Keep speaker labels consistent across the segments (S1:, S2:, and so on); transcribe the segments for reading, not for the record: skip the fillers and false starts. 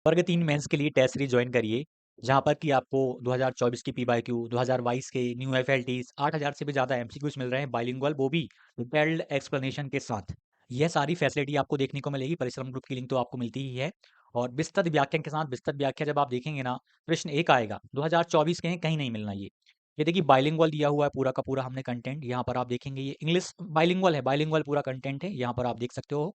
S1: वर्ग 3 मेंस के लिए टेस्ट सीरीज ज्वाइन करिए, जहां पर कि आपको 2024 की पीवाईक्यू, 2022 के न्यू एफएलटीज, 8000 से भी ज़्यादा एमसीक्यूज मिल रहे हैं बाइलिंगुअल, वो भी डिटेल्ड एक्सप्लेनेशन के साथ। यह सारी फैसिलिटी आपको देखने को मिलेगी। परिश्रम ग्रुप की लिंक तो आपको मिलती ही है। और विस्तृत व्याख्यान के साथ विस्तृत व्याख्या जब आप देखेंगे ना, प्रश्न एक आएगा 2024 के हैं, कहीं नहीं मिलना ये देखिए बाइलिंगुअल दिया हुआ है पूरा का पूरा हमने कंटेंट यहाँ पर आप देखेंगे। ये इंग्लिश बाइलिंगुअल है, बाइलिंगुअल पूरा कंटेंट है, यहाँ पर आप देख सकते हो।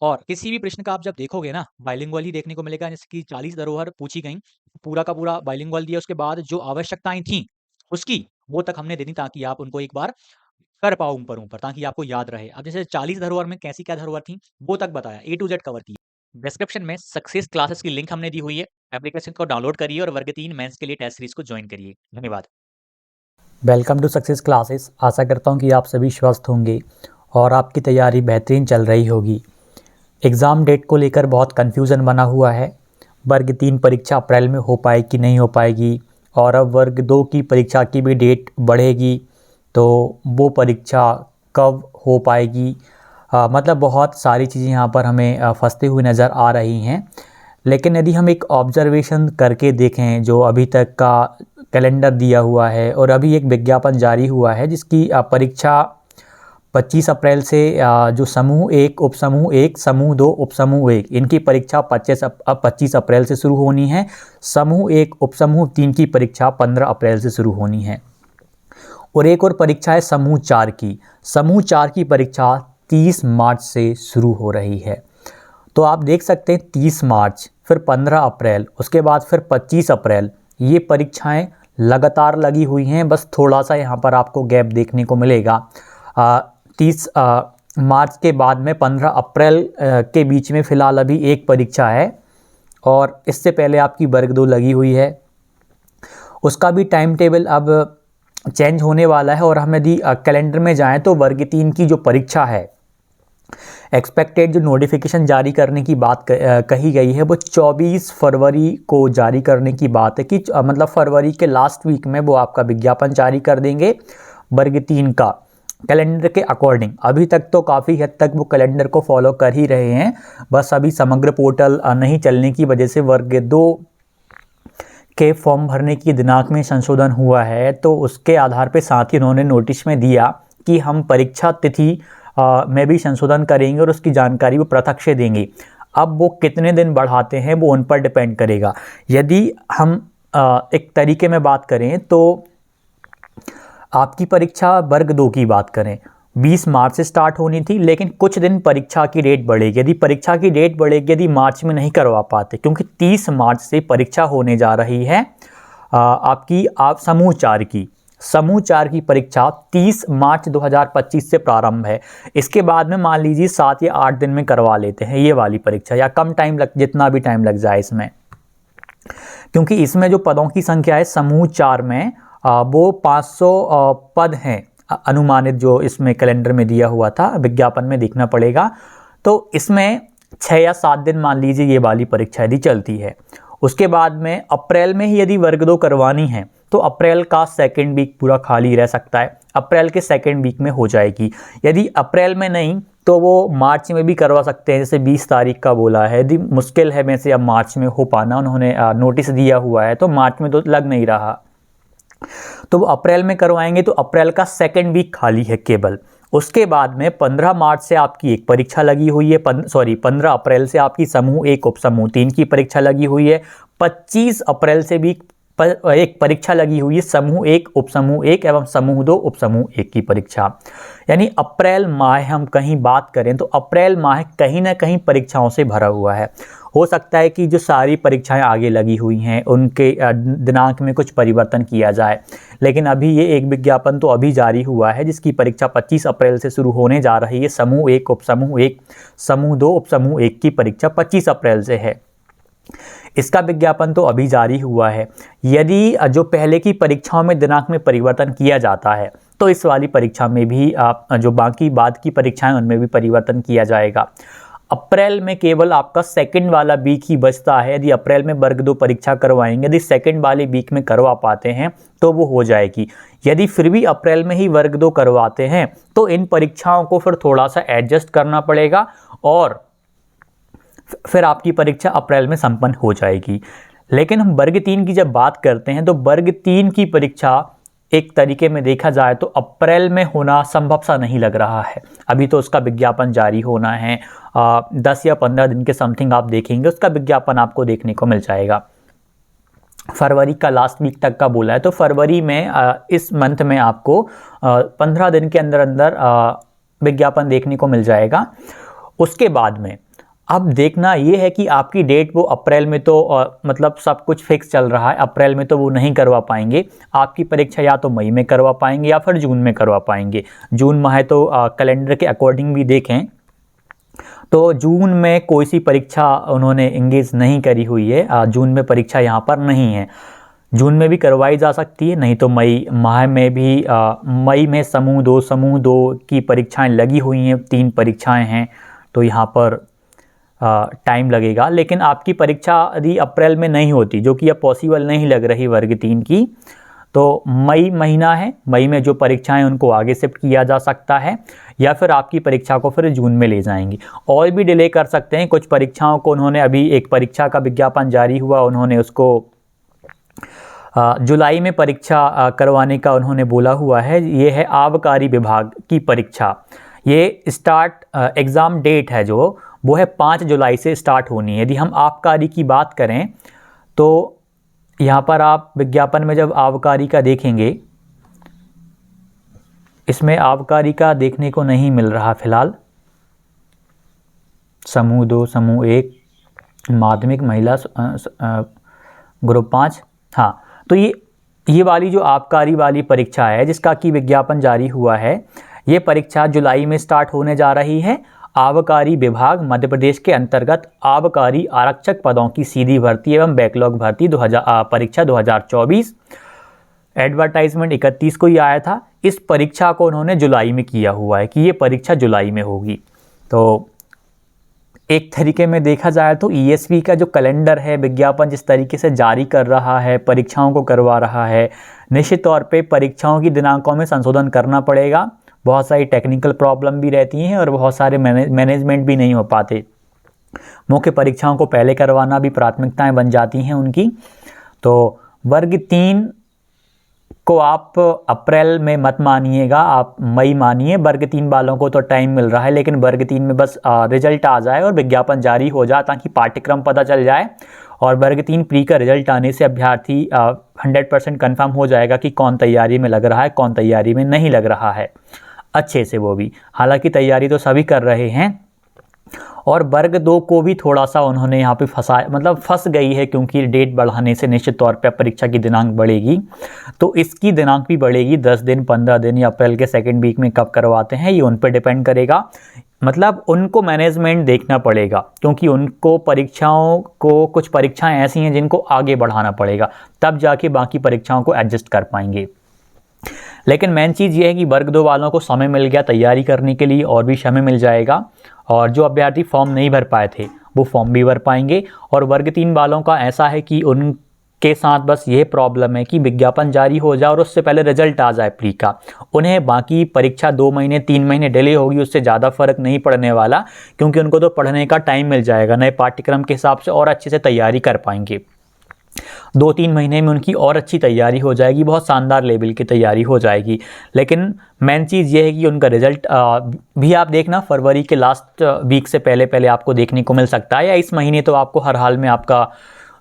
S1: और किसी भी प्रश्न का आप जब देखोगे ना, बाइलिंगुअल ही देखने को मिलेगा। जैसे कि 40 धरोहर पूछी गई, पूरा का पूरा बाइलिंगुअल दिया, उसके बाद जो आवश्यकताएं थी उसकी वो तक हमने दे दी, ताकि आप उनको एक बार कर पाओ ऊपर ऊपर, ताकि आपको याद रहे। अब जैसे 40 धरोहर में कैसी क्या धरोहर थी वो तक बताया, ए टू जेड कवर किया। डिस्क्रिप्शन में सक्सेस क्लासेस की लिंक हमने दी हुई है। एप्लीकेशन को डाउनलोड करिए और वर्ग 3 मेंस के लिए टेस्ट सीरीज को ज्वाइन करिए। धन्यवाद।
S2: Welcome to success classes. आशा करता हूँ कि आप सभी स्वस्थ होंगे और आपकी तैयारी बेहतरीन चल रही होगी। एग्ज़ाम डेट को लेकर बहुत कन्फ्यूज़न बना हुआ है। वर्ग 3 परीक्षा अप्रैल में हो पाएगी कि नहीं हो पाएगी, और अब वर्ग 2 की परीक्षा की भी डेट बढ़ेगी, तो वो परीक्षा कब हो पाएगी। मतलब बहुत सारी चीज़ें यहाँ पर हमें फंसते हुए नज़र आ रही हैं। लेकिन यदि हम एक ऑब्जर्वेशन करके देखें, जो अभी तक का कैलेंडर दिया हुआ है और अभी एक विज्ञापन जारी हुआ है जिसकी परीक्षा 25 अप्रैल से जो समूह 1, उपसमूह 1, समूह 2, उपसमूह 1, इनकी परीक्षा 25 अप्रैल से शुरू होनी है। समूह 1, उपसमूह 3 की परीक्षा 15 अप्रैल से शुरू होनी है। और एक और परीक्षा है समूह 4 की। समूह 4 की परीक्षा 30 मार्च से शुरू हो रही है। तो आप देख सकते हैं 30 मार्च, फिर 15 अप्रैल, उसके बाद फिर 25 अप्रैल, ये परीक्षाएं लगातार लगी हुई हैं। बस थोड़ा सा यहाँ पर आपको गैप देखने को मिलेगा। 30 मार्च के बाद में 15 अप्रैल के बीच में फ़िलहाल अभी एक परीक्षा है, और इससे पहले आपकी वर्ग 2 लगी हुई है। उसका भी टाइम टेबल अब चेंज होने वाला है। और हम यदि कैलेंडर में जाएं तो वर्ग 3 की जो परीक्षा है, एक्सपेक्टेड जो नोटिफिकेशन जारी करने की बात कही गई है, वो 24 फरवरी को जारी करने की बात है कि मतलब फरवरी के लास्ट वीक में वो आपका विज्ञापन जारी कर देंगे वर्ग 3 का, कैलेंडर के अकॉर्डिंग। अभी तक तो काफ़ी हद तक वो कैलेंडर को फॉलो कर ही रहे हैं, बस अभी समग्र पोर्टल नहीं चलने की वजह से वर्ग 2 के फॉर्म भरने की दिनांक में संशोधन हुआ है। तो उसके आधार पर साथ ही उन्होंने नोटिस में दिया कि हम परीक्षा तिथि में भी संशोधन करेंगे और उसकी जानकारी वो पृथक से देंगे। अब वो कितने दिन बढ़ाते हैं वो उन पर डिपेंड करेगा। यदि हम एक तरीके में बात करें तो आपकी परीक्षा वर्ग 2 की बात करें, 20 मार्च से स्टार्ट होनी थी, लेकिन कुछ दिन परीक्षा की डेट बढ़ेगी। यदि परीक्षा की डेट बढ़ेगी, यदि मार्च में नहीं करवा पाते, क्योंकि 30 मार्च से परीक्षा होने जा रही है आपकी समूह 4 की। समूह 4 की परीक्षा 30 मार्च 2025 से प्रारंभ है। इसके बाद में मान लीजिए 7 या 8 दिन में करवा लेते हैं ये वाली परीक्षा, या कम टाइम जितना भी टाइम लग जाए इसमें, क्योंकि इसमें जो पदों की संख्या है समूह 4 में वो 500 पद हैं अनुमानित, जो इसमें कैलेंडर में दिया हुआ था, विज्ञापन में देखना पड़ेगा। तो इसमें 6 या 7 दिन मान लीजिए ये वाली परीक्षा यदि चलती है। उसके बाद में अप्रैल में ही यदि वर्ग 2 करवानी है तो अप्रैल का सेकेंड वीक पूरा खाली रह सकता है, अप्रैल के सेकेंड वीक में हो जाएगी। यदि अप्रैल में नहीं तो वो मार्च में भी करवा सकते हैं, जैसे 20 तारीख का बोला है। यदि मुश्किल है वैसे अब मार्च में हो पाना, उन्होंने नोटिस दिया हुआ है, तो मार्च में तो लग नहीं रहा, तो वो अप्रैल में करवाएंगे। तो अप्रैल का सेकेंड वीक खाली है केवल। उसके बाद में 15 मार्च से आपकी एक परीक्षा लगी हुई है, 15 अप्रैल से आपकी समूह 1, उपसमूह 3 की परीक्षा लगी हुई है। 25 अप्रैल से भी एक परीक्षा लगी हुई है, समूह 1, उपसमूह 1 एवं समूह 2, उपसमूह 1 की परीक्षा। यानी अप्रैल माह हम कहीं बात करें तो अप्रैल माह कहीं ना कहीं परीक्षाओं से भरा हुआ है। हो सकता है कि जो सारी परीक्षाएं आगे लगी हुई हैं उनके दिनांक में कुछ परिवर्तन किया जाए, लेकिन अभी ये एक विज्ञापन तो अभी जारी हुआ है जिसकी परीक्षा 25 अप्रैल से शुरू होने जा रही है। समूह 1, उपसमूह 1, समूह 2, उपसमूह 1 की परीक्षा 25 अप्रैल से है। इसका विज्ञापन तो अभी जारी हुआ है। यदि जो पहले की परीक्षाओं में दिनांक में परिवर्तन किया जाता है तो इस वाली परीक्षा में भी जो बाकी बाद की परीक्षाएं उनमें भी परिवर्तन किया जाएगा। अप्रैल में केवल आपका सेकंड वाला वीक ही बचता है। यदि अप्रैल में वर्ग 2 परीक्षा करवाएंगे, यदि सेकंड वाले वीक में करवा पाते हैं तो वो हो जाएगी। यदि फिर भी अप्रैल में ही वर्ग 2 करवाते हैं तो इन परीक्षाओं को फिर थोड़ा सा एडजस्ट करना पड़ेगा और फिर आपकी परीक्षा अप्रैल में संपन्न हो जाएगी। लेकिन हम वर्ग 3 की जब बात करते हैं तो वर्ग 3 की परीक्षा एक तरीके में देखा जाए तो अप्रैल में होना संभव सा नहीं लग रहा है। अभी तो उसका विज्ञापन जारी होना है, 10 या 15 दिन के समथिंग आप देखेंगे उसका विज्ञापन आपको देखने को मिल जाएगा। फरवरी का लास्ट वीक तक का बोला है, तो फरवरी में इस मंथ में आपको 15 दिन के अंदर अंदर विज्ञापन देखने को मिल जाएगा। उसके बाद में अब देखना ये है कि आपकी डेट वो अप्रैल में तो मतलब सब कुछ फिक्स चल रहा है, अप्रैल में तो वो नहीं करवा पाएंगे। आपकी परीक्षा या तो मई में करवा पाएंगे या फिर जून में करवा पाएंगे। जून माह तो कैलेंडर के अकॉर्डिंग भी देखें तो जून में कोई सी परीक्षा उन्होंने इंगेज नहीं करी हुई है। जून में परीक्षा यहाँ पर नहीं है। जून में भी करवाई जा सकती है, नहीं तो मई माह में भी मई में समूह 2 की परीक्षाएं लगी हुई हैं, 3 परीक्षाएं हैं, तो यहाँ पर टाइम लगेगा। लेकिन आपकी परीक्षा यदि अप्रैल में नहीं होती, जो कि अब पॉसिबल नहीं लग रही वर्ग 3 की, तो मई महीना है, मई में जो परीक्षाएं उनको आगे शिफ्ट किया जा सकता है या फिर आपकी परीक्षा को फिर जून में ले जाएंगे। और भी डिले कर सकते हैं। कुछ परीक्षाओं को उन्होंने अभी एक परीक्षा का विज्ञापन जारी हुआ, उन्होंने उसको जुलाई में परीक्षा करवाने का उन्होंने बोला हुआ है। ये है आबकारी विभाग की परीक्षा। ये स्टार्ट एग्ज़ाम डेट है जो वो है 5 जुलाई से स्टार्ट होनी है। यदि हम आबकारी की बात करें तो यहाँ पर आप विज्ञापन में जब आबकारी का देखेंगे, इसमें आबकारी का देखने को नहीं मिल रहा फिलहाल। समूह 2, समूह 1, माध्यमिक महिला ग्रुप 5, हाँ, तो ये वाली जो आबकारी वाली परीक्षा है जिसका कि विज्ञापन जारी हुआ है, ये परीक्षा जुलाई में स्टार्ट होने जा रही है। आबकारी विभाग मध्य प्रदेश के अंतर्गत आबकारी आरक्षक पदों की सीधी भर्ती एवं बैकलॉग भर्ती परीक्षा 2024। एडवर्टाइजमेंट 31 को ही आया था। इस परीक्षा को उन्होंने जुलाई में किया हुआ है कि ये परीक्षा जुलाई में होगी। तो एक तरीके में देखा जाए तो ईएसवी का जो कैलेंडर है, विज्ञापन जिस तरीके से जारी कर रहा है, परीक्षाओं को करवा रहा है, निश्चित तौर पे परीक्षाओं की दिनांकों में संशोधन करना पड़ेगा। बहुत सारी टेक्निकल प्रॉब्लम भी रहती हैं और बहुत सारे मैनेजमेंट भी नहीं हो पाते। मुख्य परीक्षाओं को पहले करवाना भी प्राथमिकताएं बन जाती हैं उनकी। तो वर्ग 3 को आप अप्रैल में मत मानिएगा, आप मई मानिए। वर्ग 3 वालों को तो टाइम मिल रहा है, लेकिन वर्ग 3 में बस रिजल्ट आ जाए और विज्ञापन जारी हो जाए ताकि पाठ्यक्रम पता चल जाए। और वर्ग 3 प्री का रिजल्ट आने से अभ्यर्थी 100% कन्फर्म हो जाएगा कि कौन तैयारी में लग रहा है, कौन तैयारी में नहीं लग रहा है अच्छे से। वो भी हालांकि तैयारी तो सभी कर रहे हैं। और वर्ग 2 को भी थोड़ा सा उन्होंने यहाँ पे फंस गई है, क्योंकि डेट बढ़ाने से निश्चित तौर पे परीक्षा की दिनांक बढ़ेगी। तो इसकी दिनांक भी बढ़ेगी 10 दिन, 15 दिन या अप्रैल के सेकेंड वीक में कब करवाते हैं ये उन पर डिपेंड करेगा। मतलब उनको मैनेजमेंट देखना पड़ेगा, क्योंकि उनको परीक्षाओं को, कुछ परीक्षाएं ऐसी हैं जिनको आगे बढ़ाना पड़ेगा, तब जाके बाकी परीक्षाओं को एडजस्ट कर पाएंगे। लेकिन मेन चीज़ ये है कि वर्ग 2 वालों को समय मिल गया तैयारी करने के लिए, और भी समय मिल जाएगा। और जो अभ्यर्थी फॉर्म नहीं भर पाए थे वो फॉर्म भी भर पाएंगे। और वर्ग 3 वालों का ऐसा है कि उनके साथ बस ये प्रॉब्लम है कि विज्ञापन जारी हो जाए और उससे पहले रिजल्ट आ जाए प्री का। उन्हें बाकी परीक्षा 2 महीने 3 महीने डिले होगी, उससे ज़्यादा फर्क नहीं पड़ने वाला, क्योंकि उनको तो पढ़ने का टाइम मिल जाएगा नए पाठ्यक्रम के हिसाब से, और अच्छे से तैयारी कर पाएंगे। 2-3 महीने में उनकी और अच्छी तैयारी हो जाएगी, बहुत शानदार लेवल की तैयारी हो जाएगी। लेकिन मेन चीज़ ये है कि उनका रिजल्ट भी आप देखना फरवरी के लास्ट वीक से पहले आपको देखने को मिल सकता है, या इस महीने तो आपको हर हाल में आपका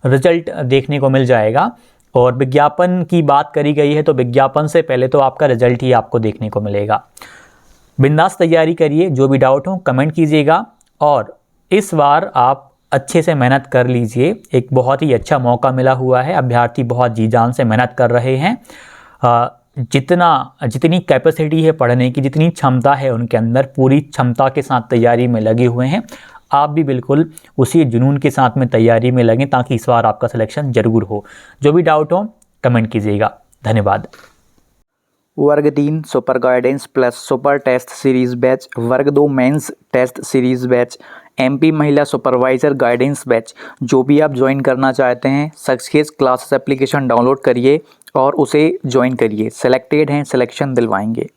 S2: रिजल्ट देखने को मिल जाएगा। और विज्ञापन की बात करी गई है तो विज्ञापन से पहले तो आपका रिजल्ट ही आपको देखने को मिलेगा। बिंदास तैयारी करिए, जो भी डाउट हो कमेंट कीजिएगा, और इस बार आप अच्छे से मेहनत कर लीजिए। एक बहुत ही अच्छा मौका मिला हुआ है, अभ्यर्थी बहुत जी जान से मेहनत कर रहे हैं। जितनी कैपेसिटी है पढ़ने की, जितनी क्षमता है उनके अंदर, पूरी क्षमता के साथ तैयारी में लगे हुए हैं। आप भी बिल्कुल उसी जुनून के साथ में तैयारी में लगें ताकि इस बार आपका सिलेक्शन जरूर हो। जो भी डाउट हो कमेंट कीजिएगा। धन्यवाद।
S3: वर्ग 3 super guidance plus super test series batch, वर्ग 2 mains test series batch, MP महिला सुपरवाइजर गाइडेंस बैच, जो भी आप ज्वाइन करना चाहते हैं सक्सेस क्लासेस एप्लीकेशन डाउनलोड करिए और उसे ज्वाइन करिए। सिलेक्टेड हैं, सिलेक्शन दिलवाएंगे।